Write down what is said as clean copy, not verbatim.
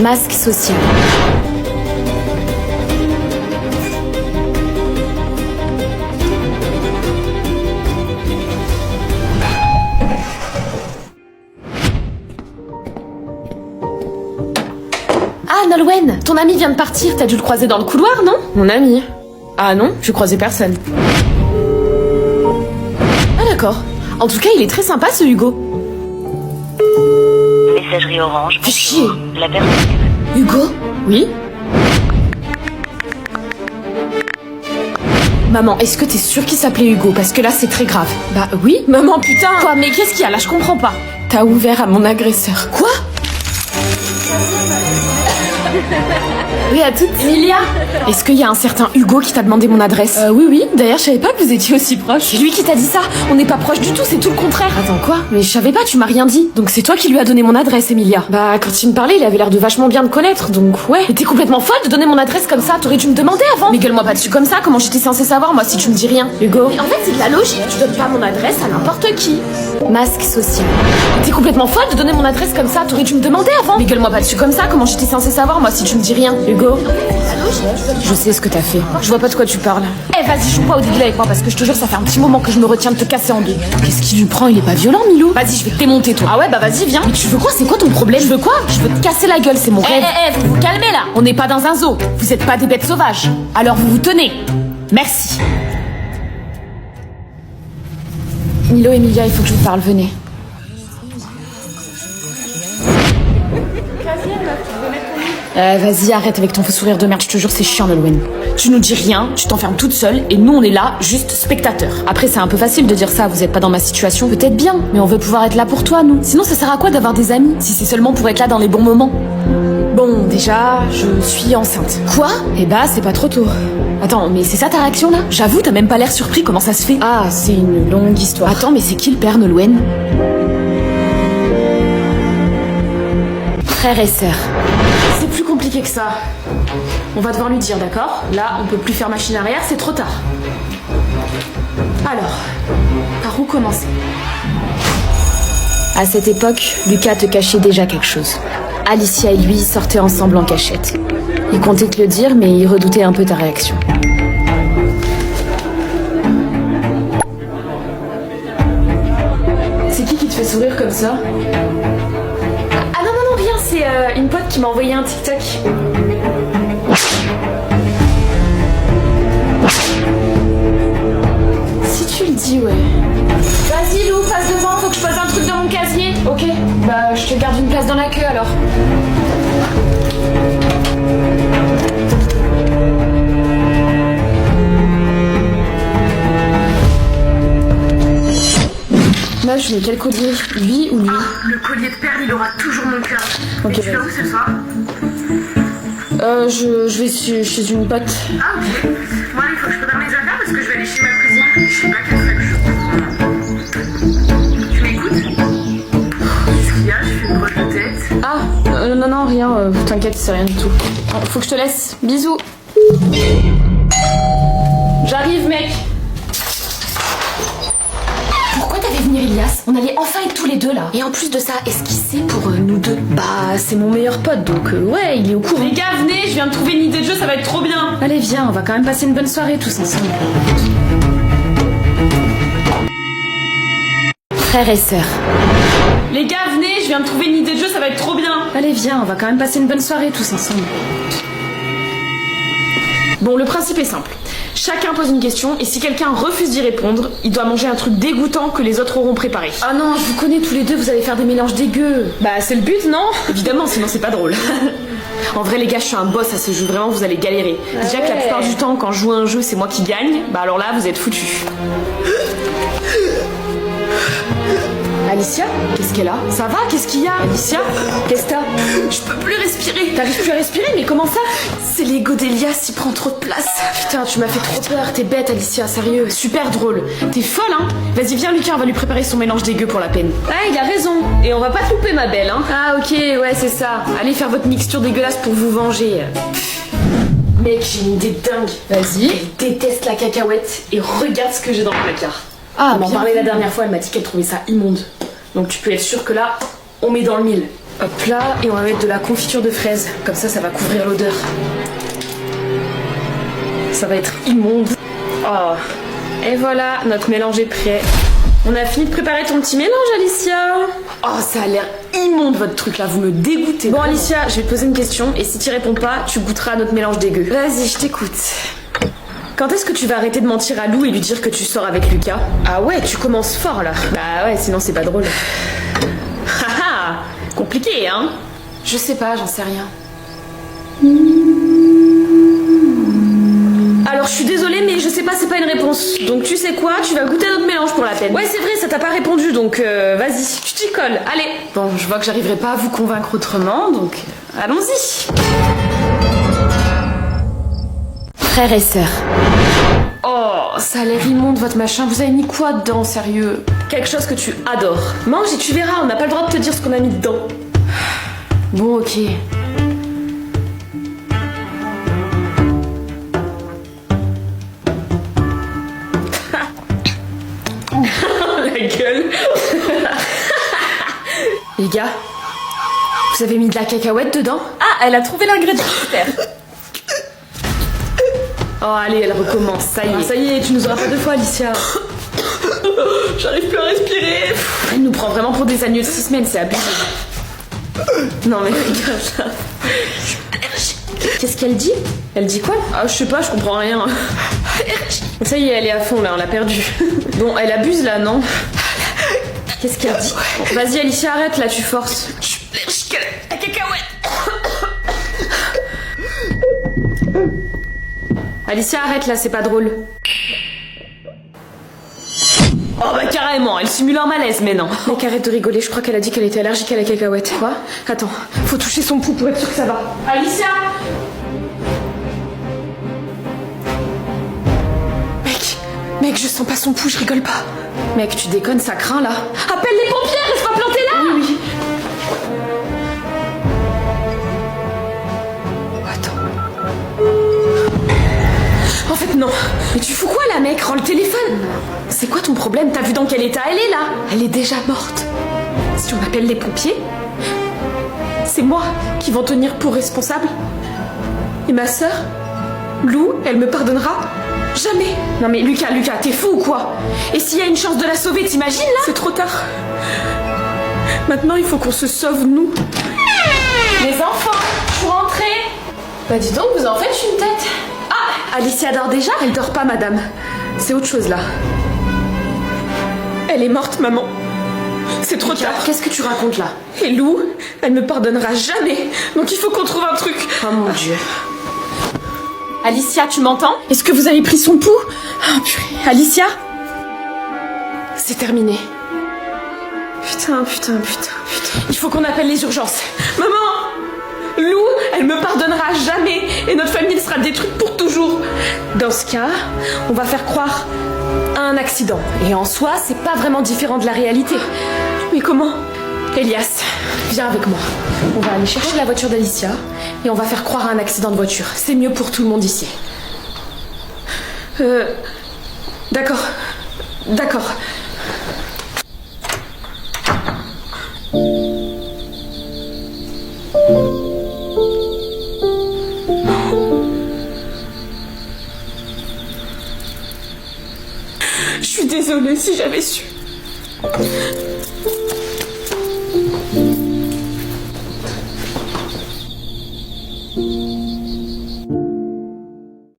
Masque social. Ah, Nolwenn, ton ami vient de partir, t'as dû le croiser dans le couloir, non? Mon ami? Ah non, je croisais personne. Ah d'accord. En tout cas, il est très sympa ce Hugo. Messagerie Orange. Fais chier. La personne. Hugo? Oui? Maman, est-ce que t'es sûre qu'il s'appelait Hugo? Parce que là, c'est très grave. Bah oui, maman, putain! Quoi? Mais qu'est-ce qu'il y a là? Je comprends pas. T'as ouvert à mon agresseur. Quoi? Oui, à toutes. Emilia! Est-ce qu'il y a un certain Hugo qui t'a demandé mon adresse? Oui, d'ailleurs, je savais pas que vous étiez aussi proches. C'est lui qui t'a dit ça? On n'est pas proches du tout, c'est tout le contraire. Attends, quoi? Mais je savais pas, tu m'as rien dit. Donc c'est toi qui lui as donné mon adresse, Emilia. Bah, quand il me parlait, il avait l'air de vachement bien te connaître, donc ouais. Mais t'es complètement folle de donner mon adresse comme ça, t'aurais dû me demander avant. Mais gueule-moi pas dessus comme ça, comment j'étais censée savoir, moi, si tu me dis rien? Hugo? Mais en fait, c'est de la logique, tu donnes pas mon adresse à n'importe qui. Masque social. T'es complètement folle de donner mon adresse comme ça, t'aurais dû me demander avant. Mais gueule-moi pas dessus comme ça, comment j'étais censée savoir, moi, si tu me dis rien? Hugo? Je sais ce que t'as fait. Je vois pas de quoi tu parles. Eh, vas-y, joue pas au dégueulé avec moi parce que je te jure, ça fait un petit moment que je me retiens de te casser en deux. Qu'est-ce qu'il lui prend? Il est pas violent, Milo? Vas-y, je vais te démonter, toi. Ah ouais, bah vas-y, viens. Mais tu veux quoi? C'est quoi ton problème? Je veux quoi? Je veux te casser la gueule, c'est mon rêve. Vous vous calmez là. On n'est pas dans un zoo. Vous êtes pas des bêtes sauvages. Alors vous vous tenez. Merci. Milo, Emilia, il faut que je vous parle, venez. Vas-y, arrête avec ton faux sourire de merde, je te jure, c'est chiant, Nolwenn. Tu nous dis rien, tu t'enfermes toute seule, et nous, on est là, juste spectateurs. Après, c'est un peu facile de dire ça, vous êtes pas dans ma situation. Peut-être bien, mais on veut pouvoir être là pour toi, nous. Sinon, ça sert à quoi d'avoir des amis, si c'est seulement pour être là dans les bons moments? Bon, déjà, je suis enceinte. Quoi? Eh bah, c'est pas trop tôt. Attends, mais c'est ça ta réaction, là? J'avoue, t'as même pas l'air surpris, comment ça se fait? Ah, c'est une longue histoire. Attends, mais c'est qui le père, Nolwenn? Frère et sœur. C'est plus compliqué que ça. On va devoir lui dire, d'accord? Là, on peut plus faire machine arrière, c'est trop tard. Alors, par où commencer? À cette époque, Lucas te cachait déjà quelque chose. Alicia et lui sortaient ensemble en cachette. Il comptait te le dire, mais il redoutait un peu ta réaction. C'est qui te fait sourire comme ça? Ah non, rien, c'est une pote qui m'a envoyé un TikTok. Si tu le dis, ouais. Vas-y Lou, passe devant, faut que je pose un truc dans mon casier. Ok, bah je te garde une place dans la queue alors. Meuf, je mets quel collier? Lui ou lui? Le collier de perles, il aura toujours mon cœur. Ok, Et tu vas où ce soir? Je vais chez une pote. Ah ok. Moi il faut que je prépare mes affaires parce que je vais aller chez ma cousine. Je sais pas quelle serait le jour. Tu m'écoutes? Qu'est-ce qu'il y a? Je fais une broche de tête. Ah, non, rien, t'inquiète, c'est rien du tout. Faut que je te laisse. Bisous. J'arrive, mec. Pourquoi t'avais venir, Elias? On allait enfin être tous les deux là. Et en plus de ça, est-ce qu'il sait pour nous deux? Bah, c'est mon meilleur pote, donc ouais, il est au courant. Les gars, venez, je viens de trouver une idée de jeu, ça va être trop bien. Allez, viens, on va quand même passer une bonne soirée tous ensemble. Frères et sœurs. Les gars, venez, je viens de trouver une idée de jeu, ça va être trop bien. Allez, viens, on va quand même passer une bonne soirée tous ensemble. Bon, le principe est simple. Chacun pose une question et si quelqu'un refuse d'y répondre, il doit manger un truc dégoûtant que les autres auront préparé. Ah non, je vous connais tous les deux, vous allez faire des mélanges dégueux. Bah, c'est le but, non? Évidemment, sinon c'est pas drôle. En vrai, les gars, je suis un boss à ce jeu, vraiment, vous allez galérer. Déjà que la plupart du temps, quand je joue à un jeu, c'est moi qui gagne, bah alors là, vous êtes foutus. Alicia? Qu'est-ce qu'elle a? Ça va? Qu'est-ce qu'il y a? Alicia? Qu'est-ce que t'as? Je peux plus respirer. T'arrives plus à respirer? Mais comment ça? C'est l'ego d'Elias, il prend trop de place. Putain, tu m'as fait trop peur, t'es bête Alicia, sérieux. Super drôle. T'es folle, hein? Vas-y, viens Lucas, on va lui préparer son mélange dégueu pour la peine. Ah, il a raison. Et on va pas te louper, ma belle, hein. Ah ok, ouais, c'est ça. Allez faire votre mixture dégueulasse pour vous venger. Mec, j'ai une idée dingue. Vas-y. Elle déteste la cacahuète et regarde ce que j'ai dans le placard. Ah, On m'en bien parlait vu. la dernière fois, elle m'a dit qu'elle trouvait ça immonde. Donc tu peux être sûr que là, on met dans le mille. Hop là, et on va mettre de la confiture de fraises. Comme ça va couvrir l'odeur. Ça va être immonde. Oh. Et voilà, notre mélange est prêt. On a fini de préparer ton petit mélange, Alicia. Oh, ça a l'air immonde votre truc là, vous me dégoûtez. Bon, Alicia, je vais te poser une question et si tu réponds pas, tu goûteras notre mélange dégueu. Vas-y, je t'écoute. Quand est-ce que tu vas arrêter de mentir à Lou et lui dire que tu sors avec Lucas? Ah ouais, tu commences fort là. Bah ouais, sinon c'est pas drôle. Haha, compliqué hein? Je sais pas, j'en sais rien. Alors je suis désolée mais je sais pas, c'est pas une réponse. Donc tu sais quoi, tu vas goûter notre mélange pour la peine. Ouais c'est vrai, ça t'a pas répondu donc vas-y, tu t'y colles, allez. Bon, je vois que j'arriverai pas à vous convaincre autrement donc allons-y. Frères et sœurs. Oh, ça a l'air immonde votre machin, vous avez mis quoi dedans, sérieux? Quelque chose que tu adores. Mange et tu verras, on n'a pas le droit de te dire ce qu'on a mis dedans. Bon ok. La gueule. Les gars, vous avez mis de la cacahuète dedans? Ah, elle a trouvé l'ingrédient, super. Oh allez, elle recommence, ça y est. Ah, ça y est, tu nous auras pas deux fois, Alicia. J'arrive plus à respirer. Elle nous prend vraiment pour des agneaux de 6 semaines, c'est abusé. Non mais regarde ça. Qu'est-ce qu'elle dit? Elle dit quoi? Ah je sais pas, je comprends rien. Ça y est, elle est à fond là, on l'a perdue. Bon, elle abuse là, non? Qu'est-ce qu'elle dit? Vas-y Alicia, arrête là, tu forces. Je suis allergique à la cacahuète. Alicia, arrête là, c'est pas drôle. Oh bah carrément, elle simule un malaise, mais non. Mec, arrête de rigoler, je crois qu'elle a dit qu'elle était allergique à la cacahuète. Quoi? Attends, faut toucher son pouls pour être sûr que ça va. Alicia! Mec, je sens pas son pouls, je rigole pas. Mec, tu déconnes, ça craint là. Appelle les pompiers, reste pas planté là! Oui, oui. Attends. En fait, non. Mais tu fous quoi là, mec? Rends le téléphone. C'est quoi ton problème? T'as vu dans quel état elle est là? Elle est déjà morte. Si on appelle les pompiers, c'est moi qui vont tenir pour responsable. Et ma sœur, Lou, elle me pardonnera? Jamais. Non mais Lucas, t'es fou ou quoi? Et s'il y a une chance de la sauver, t'imagines là? C'est trop tard. Maintenant, il faut qu'on se sauve, nous. Les enfants, je suis rentrée. Bah dis donc, vous en faites une tête. Ah, Alicia dort déjà? Elle dort pas, madame. C'est autre chose là. Elle est morte, maman. C'est trop tard. Qu'est-ce que tu racontes là? Et Lou, elle me pardonnera jamais. Donc il faut qu'on trouve un truc. Oh mon Dieu. Alicia, tu m'entends? Est-ce que vous avez pris son pouls? Oh purée. Alicia? C'est terminé. Putain. Il faut qu'on appelle les urgences. Maman! Lou, elle me pardonnera jamais et notre famille sera détruite pour toujours. Dans ce cas, on va faire croire à un accident. Et en soi, c'est pas vraiment différent de la réalité. Mais comment? Elias, viens avec moi. On va aller chercher la voiture d'Alicia et on va faire croire à un accident de voiture. C'est mieux pour tout le monde ici. D'accord. Je suis désolée si j'avais su.